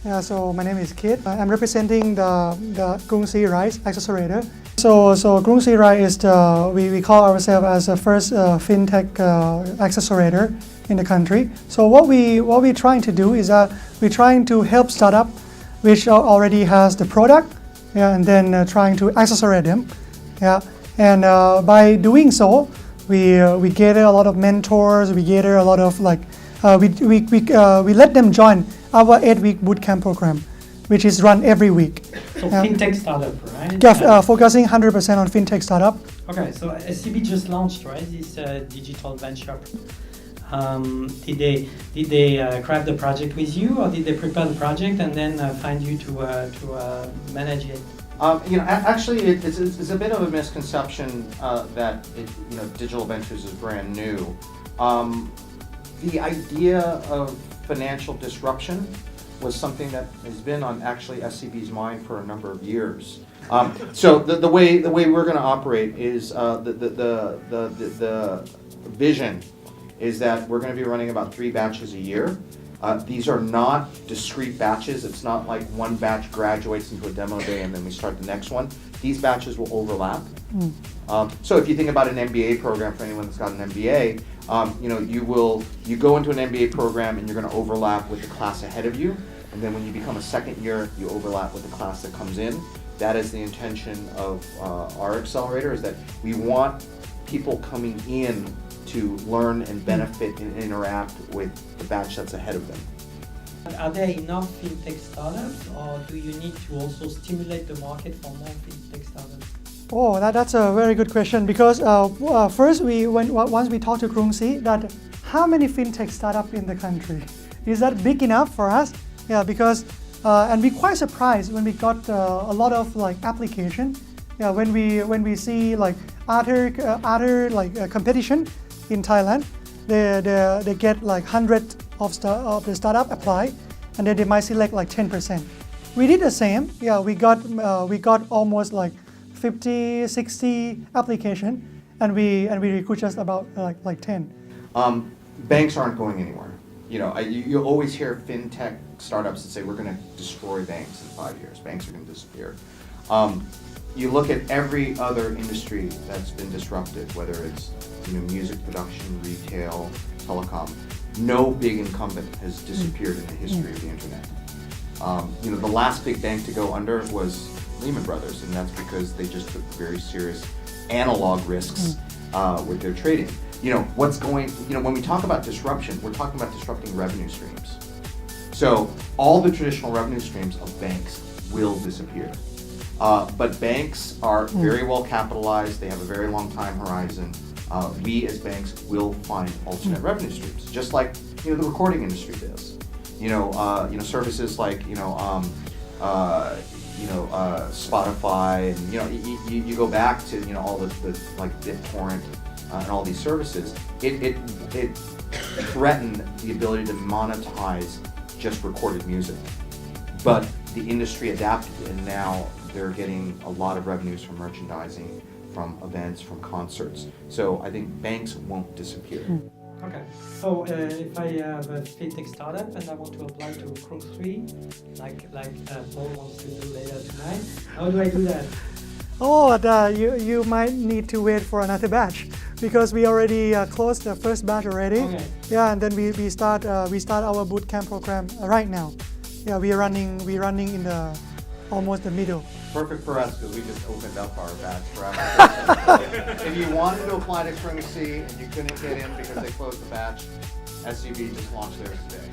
Yeah, so my name is Kit. I'm representing the Krungsri Rice Accelerator. So Krungsri Rice is we call ourselves as the first fintech accelerator in the country. So what we're trying to do is we're trying to help startup which already has the product, yeah, and then trying to accelerate them, yeah. And by doing so, we gather a lot of mentors. We gather a lot of we let them join our 8-week bootcamp program, which is run every week. So fintech startup, right? Yeah, focusing 100% on fintech startup. Okay, so SCB just launched, right? This digital venture. Did they craft the project with you, or did they prepare the project and then find you to manage it? Actually, it's a bit of a misconception that digital ventures is brand new. The idea of financial disruption was something that has been on actually SCB's mind for a number of years. So the way we're going to operate is the vision is that we're going to be running about 3 batches a year. These are not discrete batches. It's not like one batch graduates into a demo day and then we start the next one. These batches will overlap. So if you think about an MBA program, for anyone that's got an MBA, you go into an MBA program and you're going to overlap with the class ahead of you, and then when you become a second year, you overlap with the class that comes in. That is the intention of our accelerator, is that we want people coming in to learn and benefit and interact with the batch that's ahead of them. Are there enough fintech startups, or do you need to also stimulate the market for more fintech startups? Oh, that's a very good question, because first once we talked to Krungsri, that how many fintech startups in the country? Is that big enough for us? Yeah, because and we're quite surprised when we got a lot of application. Yeah, when we see other competition in Thailand, they get 100 of the startup apply, and then they might select 10%. We did the same. Yeah, we got almost 50, 60 application, and we recruit just about 10. Banks aren't going anywhere. You always hear fintech startups that say we're going to destroy banks in 5 years. Banks are going to disappear. You look at every other industry that's been disrupted, whether it's music production, retail, telecom. No big incumbent has disappeared in the history of the internet. The last big bank to go under was Lehman Brothers, and that's because they just took very serious analog risks with their trading. When we talk about disruption, we're talking about disrupting revenue streams. So all the traditional revenue streams of banks will disappear. But banks are very well capitalized. They have a very long time horizon. We as banks will find alternate revenue streams, just like the recording industry does. Services like Spotify, and you go back to all the BitTorrent and all these services. It threatened the ability to monetize just recorded music, but the industry adapted, and now they're getting a lot of revenues from merchandising, from events, from concerts. So I think banks won't disappear. Okay, so if I have a fintech startup and I want to apply to Krungsri, like Paul wants to do later tonight, how do I do that? Oh, you might need to wait for another batch, because we already closed the first batch already. Okay. Yeah, and then we start our bootcamp program right now. Yeah, we're running in the almost the middle. Perfect for us, because we just opened up our batch for applications. If you wanted to apply to Krungsri and you couldn't get in because they closed the batch, SCB just launched theirs today.